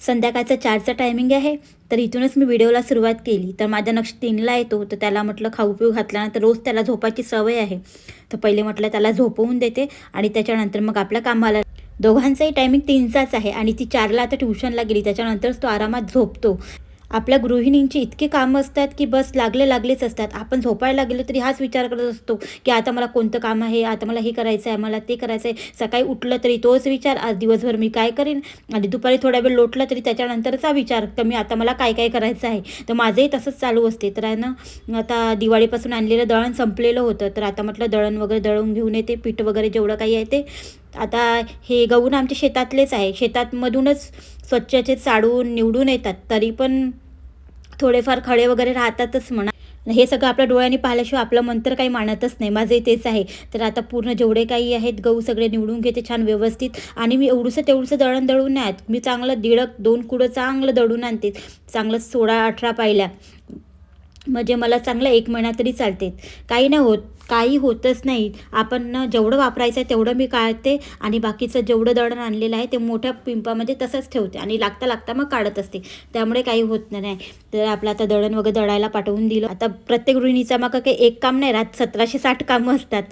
संध्याकाळचं 4चं टायमिंग आहे. तर इथूनच मी व्हिडिओला सुरुवात केली. तर माझा नक्ष 3ला येतो. तर त्याला म्हटलं खाऊ पिऊ घातल्यानंतर रोज त्याला झोपायची सवय आहे. तर पहिले म्हटलं त्याला झोपवून देते आणि त्याच्यानंतर मग आपल्या कामाला. दोघांचाही टायमिंग 3चाच आहे आणि ती 4ला आता ट्युशनला गेली. त्याच्यानंतरच तो आरामात झोपतो. आपल्या गृहिणींची इतकी कामं असतात की बस लागलेच असतात. आपण झोपायला गेलो तरी हाच विचार करत असतो की आता मला कोणतं काम आहे, आता मला हे करायचं आहे, मला ते करायचं आहे. सकाळी उठलं तरी तोच विचार, आज दिवसभर मी काय करीन, आणि दुपारी थोडा वेळ लोटलं तरी त्याच्यानंतरचा विचार की मी आता मला काय काय करायचं आहे. तर माझंही तसंच चालू असते. तर आहे ना, आता दिवाळीपासून आणलेलं दळण संपलेलं होतं. तर आता म्हटलं दळण वगैरे दळून घेऊन येते, पीठ वगैरे जेवढं काही आहे ते. आता हे गहू आमच्या शेतातलेच आहे. शेतातमधूनच स्वच्छचे चाळून निवडून येतात. तरी पण थोडेफार खडे वगैरे राहतातच म्हणा. हे सगळं आपल्या डोळ्यांनी पाहिल्याशिवाय आपलं मन तर काही मानतच नाही. माझंही तेच आहे. तर आता पूर्ण जेवढे काही आहेत गहू सगळे निवडून घेते छान व्यवस्थित. आणि मी तेवढंसं दळण दळून नाही आणत. मी चांगलं 1.5-2 कुडं चांगलं दळून आणते. चांगलं 16-18 पायल्या, म्हणजे मला चांगलं 1 महिना तरी चालते. काही होतच नाही. आपण जेवढं वापरायचं आहे तेवढं मी काढते आणि बाकीचं जेवढं दळण आणलेलं आहे ते मोठ्या पिंपामध्ये तसंच ठेवते आणि लागता मग काढत असते. त्यामुळे काही होत नाही. तर आपलं आता दळण वगैरे दळायला पाठवून दिलं. आता प्रत्येक गृहिणीचा मग काही एक काम नाही राहत, 1760 कामं असतात.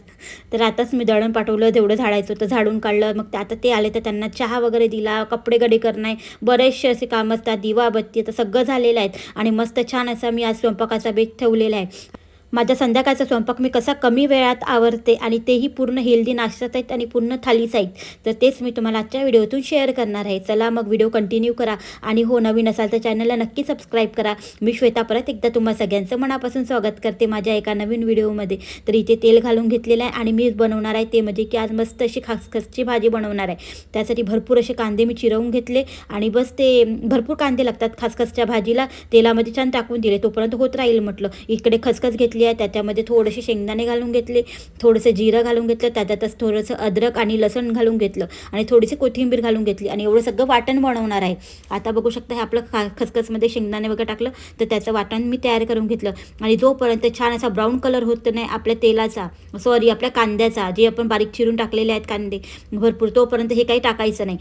तर आताच मी दळण पाठवलं, जेवढं झाडायचं होतं झाडून काढलं. मग आता ते आले तर त्यांना चहा वगैरे दिला, कपडे गडे करणं, बरेचसे असे कामं असतात, दिवा बत्ती आता सगळं झालेलं आहे. आणि मस्त छान असा मी आज स्वयंपाकाचा बेत ठेवलेला आहे. माझ्या संध्याकाळचा स्वयंपाक मी कसा कमी वेळात आवरते आणि तेही पूर्ण हेल्दी नाश्त्यात आहेत आणि पूर्ण थालीच आहेत. तर तेच मी तुम्हाला आजच्या व्हिडिओतून शेअर करणार आहे. चला मग व्हिडिओ कंटिन्यू करा आणि हो, नवीन असाल तर चॅनलला नक्की सबस्क्राईब करा. मी श्वेता परत एकदा तुम्हा सगळ्यांचं मनापासून स्वागत करते माझ्या एका नवीन व्हिडिओमध्ये. तर इथे तेल घालून घेतलेलं आहे आणि मी बनवणार आहे ते म्हणजे की आज मस्त अशी खसखसची भाजी बनवणार आहे. त्यासाठी भरपूर असे कांदे मी चिरवून घेतले आणि बस ते भरपूर कांदे लागतात खसखसच्या भाजीला. तेलामध्ये छान टाकून दिले, तोपर्यंत होत राहील म्हटलं. इकडे खसखस घेतली आहे, त्याच्यामध्ये थोडेसे शेंगदाणे घालून घेतले, थोडंसं जिरं घालून घेतलं, त्याच्यातच थोडंसं अद्रक आणि लसूण घालून घेतलं आणि थोडीशी कोथिंबीर घालून घेतली आणि एवढं सगळं वाटण बनवणार आहे. आता बघू शकता हे आपलं खसखसमध्ये शेंगदाणे वगैरे टाकलं तर त्याचं वाटण मी तयार करून घेतलं. आणि जोपर्यंत छान असा ब्राऊन कलर होत नाही आपल्या कांद्याचा, जे आपण बारीक चिरून टाकलेले आहेत कांदे भरपूर, तोपर्यंत हे काही टाकायचं नाही.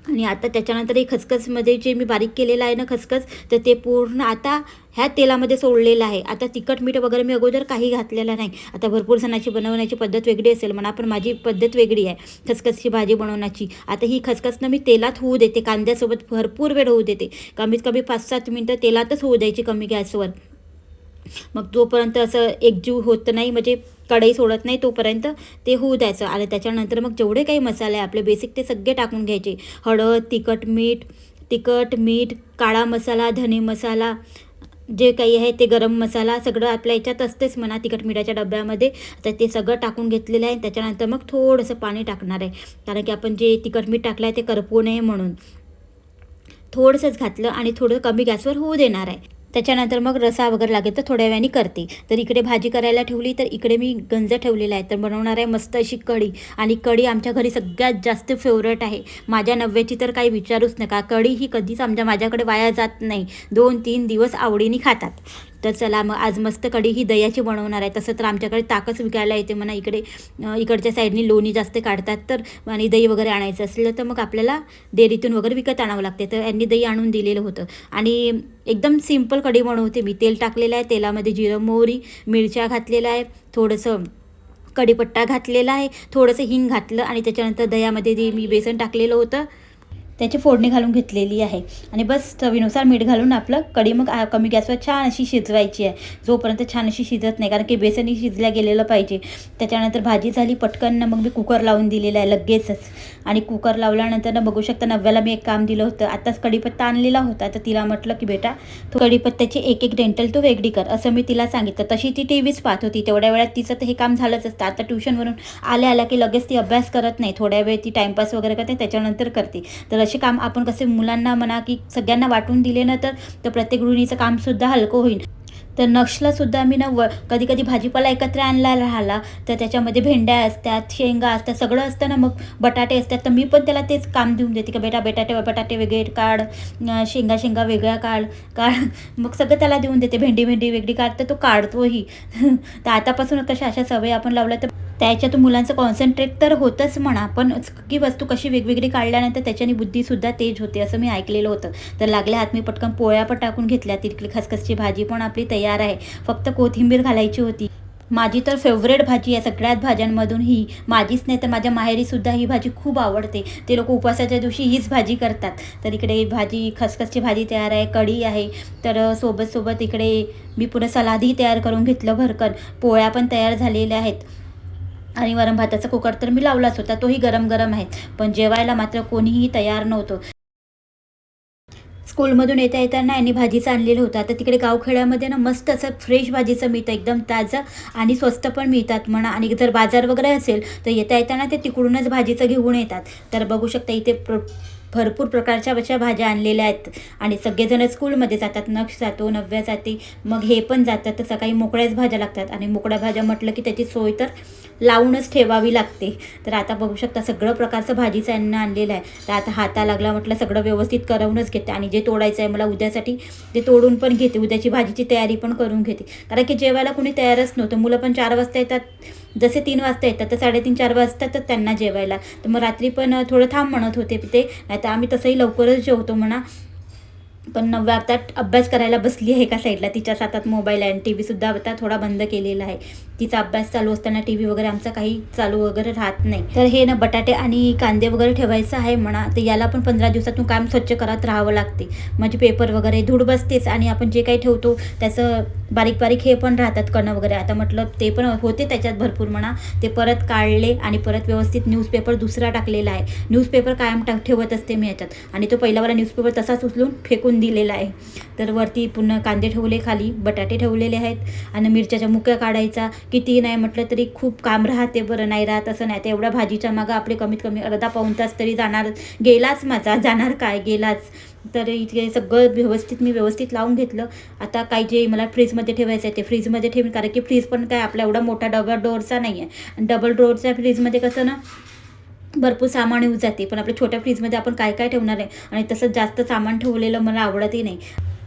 आणि आता त्याच्यानंतर हे खसखसमध्ये जे मी बारीक केलेलं आहे ना खसखस, तर ते पूर्ण आता ह्या तेलामध्ये सोडलेलं आहे. आता तिखट मीठ वगैरे मी अगोदर काही घातलेलं नाही. आता भरपूर जणांची बनवण्याची पद्धत वेगळी असेल म्हणा, पण माझी पद्धत वेगळी आहे खसखसची भाजी बनवण्याची. आता ही खसखसनं मी तेलात होऊ देते, कांद्यासोबत भरपूर वेळ होऊ देते. कमीत कमी 5-7 मिनटं तेलातच होऊ द्यायची कमी गॅसवर. मग जोपर्यंत असं एकजीव होत नाही, म्हणजे कढई सोडत नाही, तोपर्यंत ते होऊ द्यायचं. आणि त्याच्यानंतर मग जेवढे काही मसाले आपले बेसिक ते सगळे टाकून घ्यायचे. हळद, तिखट, मीठ, काळा मसाला, धने मसाला, जे काही आहे ते गरम मसाला, सगळं आपल्या याच्यात असतेच म्हणा तिखट मिठाच्या डब्यामध्ये. तर ते सगळं टाकून घेतलेलं आहे. त्याच्यानंतर मग थोडंसं पाणी टाकणार आहे, कारण की आपण जे तिखट मीठ टाकलं आहे ते करपू नये म्हणून. थोडंसंच घातलं आणि थोडं कमी गॅसवर होऊ देणार आहे. त्याच्यानंतर मग रसा वगैरे लागेल तर थोड्या वेळाने करते. तर इकडे भाजी करायला ठेवली, तर इकडे मी गंज ठेवलेला आहे. तर बनवणार आहे मस्त अशी कढी. आणि कढी आमच्या घरी सगळ्यात जास्त फेवरेट आहे. माझ्या नव्याची तर काही विचारूच नका. कढी ही कधीच माझ्याकडे वाया जात नाही. 2-3 दिवस आवडीने खातात. तर चला मग आज मस्त कढी ही दह्याची बनवणार आहे. तसं तर आमच्याकडे ताकच विकायला येते म्हणा. इकडच्या साईडनी लोणी जास्त काढतात. तर आणि दही वगैरे आणायचं असलं तर मग आपल्याला डेअरीतून वगैरे विकत आणावं लागते. तर यांनी दही आणून दिलेलं होतं. आणि एकदम सिंपल कढी बनवते मी. तेल टाकलेलं आहे, तेलामध्ये जिरं मोहरी मिरच्या घातलेल्या आहे, थोडंसं कढीपत्ता घातलेला आहे, थोडंसं हिंग घातलं आणि त्याच्यानंतर दह्यामध्ये जे मी बेसन टाकलेलं होतं त्याची फोडणी घालून घेतलेली आहे. आणि बस चवीनुसार मीठ घालून आपलं कढी मग कमी गॅसवर छान अशी शिजवायची आहे, जोपर्यंत छान अशी शिजत नाही, कारण की बेसनही शिजल्या गेलेलं पाहिजे. त्याच्यानंतर भाजी झाली पटकन मग मी कुकर लावून दिलेला आहे लगेचच. आणि कुकर लावल्यानंतर बघू शकता नव्याला मी एक काम दिलं होतं. आताच कढीपत्ता आणलेला होता, तर तिला म्हटलं की बेटा तू कढीपत्त्याची एक डेंटल तू वेगळी कर, असं मी तिला सांगितलं. तशी ती टीव्हीच पाहत होती. तेवढ्या वेळात तिचं तर हे काम झालंच असतं. आता ट्युशनवरून आल्या की लगेच ती अभ्यास करत नाही, थोड्या वेळ ती टाईमपास वगैरे करते, त्याच्यानंतर करते. तर असे काम आपण कसे मुलांना म्हणा की सगळ्यांना वाटून दिले ना, तर प्रत्येक गृहिणीचं कामसुद्धा हलकं होईल. तर नक्षलासुद्धा मी कधी कधी भाजीपाला एकत्र आणला राहिला तर त्याच्यामध्ये भेंड्या असतात, शेंगा असतात, सगळं असतं ना, मग बटाटे असतात. तर मी पण त्याला तेच काम देऊन देते की बेटा बटाटे वेगळे काढ, शेंगा वेगळ्या काढ. मग सगळं त्याला देऊन देते. भेंडी वेगळी काढ, तर तो काढतोही. तर आतापासून कशा अशा सवयी आपण लावल्या तर त्याच्यातून मुलांचं कॉन्सन्ट्रेट तर होतंच म्हणा, पण की वस्तू कशी वेगवेगळी काढल्यानंतर त्याच्याने बुद्धीसुद्धा तेज होते असं मी ऐकलेलं होतं. तर लागल्या हात मी पटकन पोळ्या पण टाकून घेतल्या. तिथली खसखसची भाजी पण आपली तयार आहे, फक्त कोथिंबीर घालायची होती. माझी तर फेवरेट भाजी आहे सगळ्यात भाज्यांमधून ही. माझीच नाही तर माझ्या माहेरीसुद्धा ही भाजी खूप आवडते. ते लोक उपवासाच्या दिवशी हीच भाजी करतात. तर इकडे भाजी खसखसची भाजी तयार आहे, कढी आहे. तर सोबत इकडे मी पुन्हा सलादही तयार करून घेतलं भरकन. पोळ्या पण तयार झालेल्या आहेत आणि वरण भाताचा कुकर तर मी लावलाच होता, तोही गरम गरम आहे. पण जेवायला मात्र कोणीही तयार नव्हतं. स्कूलमधून येताना यांनी भाजीचं आणलेलं होतं. आता तिकडे गावखेड्यामध्ये ना मस्त असं फ्रेश भाजीचं मिळतं, एकदम ताजं आणि स्वस्त पण मिळतात म्हणा. आणि जर बाजार वगैरे असेल तर येताना ते तिकडूनच भाजीचं घेऊन येतात. तर बघू शकता इथे भरपूर प्रकारच्या अशा भाज्या आणलेल्या आहेत. आणि सगळेजण स्कूलमध्ये जातात. नक्ष जातो, नव्या जाते, मग हे पण जातात. तर सकाळी मोकळ्याच भाज्या लागतात आणि मोकळ्या भाज्या म्हटलं की त्याची सोय तर लावूनच ठेवावी लागते. तर आता बघू शकता सगळं प्रकारचं भाजीचं यांना आणलेलं आहे. तर आता हाता लागला म्हटलं सगळं व्यवस्थित करूनच घेते. आणि जे तोडायचं आहे मला उद्यासाठी ते तोडून पण घेते, उद्याची भाजीची तयारी पण करून घेते. कारण की जेवायला कोणी तयारच नव्हतं. मुलं पण 4 वाजता येतात, जसे 3 वाजता येतात तर 3:30-4 वाजतातच त्यांना जेवायला. तर मग रात्री पण थोडं थांब म्हणत होते ते, नाही तर आम्ही तसंही लवकरच जेवतो म्हणा. पण नव्या आता अभ्यास करायला बसली आहे एका साईडला. तिच्याच हातात मोबाईल आहे आणि टी व्हीसुद्धा आता थोडा बंद केलेला आहे. तिचा अभ्यास चालू असताना टी व्ही वगैरे आमचा काही चालू वगैरे राहत नाही. तर हे ना बटाटे आणि कांदे वगैरे ठेवायचं आहे म्हणा. तर याला पण 15 दिवसातून काम स्वच्छ करत राहावं लागते. म्हणजे पेपर वगैरे धूळ बसतेच आणि आपण जे काही ठेवतो त्याचं बारीक बारीक हे पण राहतात कणं वगैरे. आता म्हटलं ते पण होते त्याच्यात भरपूर म्हणा. ते परत काढले आणि परत व्यवस्थित न्यूजपेपर दुसरा टाकलेला आहे. न्यूजपेपर कायम ठेवत असते मी याच्यात. आणि तो पहिलावाला न्यूजपेपर तसाच उचलून फेकून दिलेला आहे. तर वरती पुन्हा कांदे ठेवले, खाली बटाटे ठेवलेले आहेत आणि मिरच्याच्या मुक्या काढायचा. किती नाही म्हटलं तरी खूप काम राहते, बरं नाही राहत असं नाही. तर एवढ्या भाजीच्या मागं आपले कमीत कमी अर्धा पाऊण तास तरी जाणार, गेलाच माझा, जाणार काय गेलाच. तर इथे सगळं मी व्यवस्थित लावून घेतलं. आता काही जे मला फ्रीजमध्ये ठेवायचं आहे ते फ्रीजमध्ये ठेवीन, कारण की फ्रीज पण काय आपला एवढा मोठा डबल डोअरचा नाही आहे. आणि डबल डोअरच्या फ्रीजमध्ये कसं ना भरपूर सामान येऊन जाते, पण आपल्या छोट्या फ्रीजमध्ये आपण काय काय ठेवणार आहे. आणि तसं जास्त सामान ठेवलेलं मला आवडतही नाही.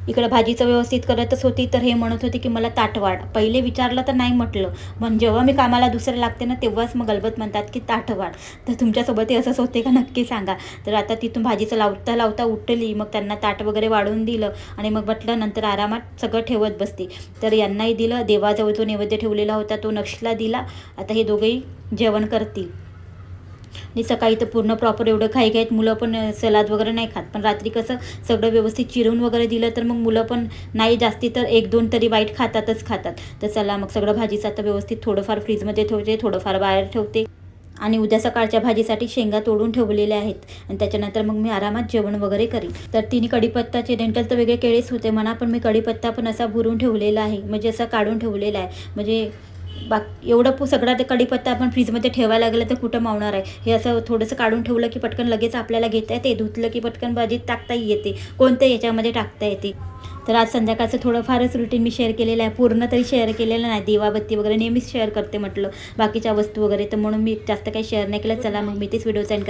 इकडं भाजीचं व्यवस्थित करतच होती तर हे म्हणत होते की मला ताट वाढ. पहिले विचारलं तर नाही म्हटलं, पण जेव्हा मी कामाला दुसरं लागते ना तेव्हाच मग गलबत म्हणतात की ताट वाढ. तर तुमच्यासोबतही असंच होते का नक्की सांगा. तर आता तिथून भाजीचं लावता लावता उठली, मग त्यांना ताट वगैरे वाढून दिलं आणि मग म्हटलं नंतर आरामात सगळं ठेवत बसते. तर यांनाही दिलं, देवाजवळ जो नैवेद्य ठेवलेला होता तो नक्षला दिला. आता हे दोघंही जेवण करतील. आणि सकाळी तर पूर्ण प्रॉपर एवढं घाईत मुलं पण सलाद वगैरे नाही खात. पण रात्री कसं सगळं व्यवस्थित चिरून वगैरे दिलं तर मग मुलं पण नाही जास्ती तर 1-2 तरी बाईट खातातच खातात. तर चला मग सगळं भाजीचं आता व्यवस्थित थोडंफार फ्रीजमध्ये ठेवते, थोडंफार बाहेर ठेवते. आणि उद्या सकाळच्या भाजीसाठी शेंगा तोडून ठेवलेल्या आहेत. आणि त्याच्यानंतर मग मी आरामात जेवण वगैरे करीन. तर तिने कढीपत्ताचे डेंटल तर वेगळे केळेच होते म्हणा, पण मी कढीपत्ता पण असा भरून ठेवलेला आहे, म्हणजे असा काढून ठेवलेला आहे. म्हणजे एवढं सगळा ते कढीपत्ता आपण फ्रीजमध्ये ठेवायला लागलं तर कुठं मावणार आहे. हे असं थोडंसं काढून ठेवलं की पटकन लगेच आपल्याला घेता येते, धुतलं की पटकन भाजीत टाकताही येते, कोणत्या याच्यामध्ये टाकता येते. तर आज संध्याकाळचं थोडंफारच रुटीन मी शेअर केलेलं आहे, पूर्ण तरी शेअर केलेलं नाही. दिवाबत्ती वगैरे नेहमीच शेअर करते म्हटलं, बाकीच्या वस्तू वगैरे, तर म्हणून मी जास्त काही शेअर नाही केलं. चला मग मी तेच व्हिडिओ सेंड करते.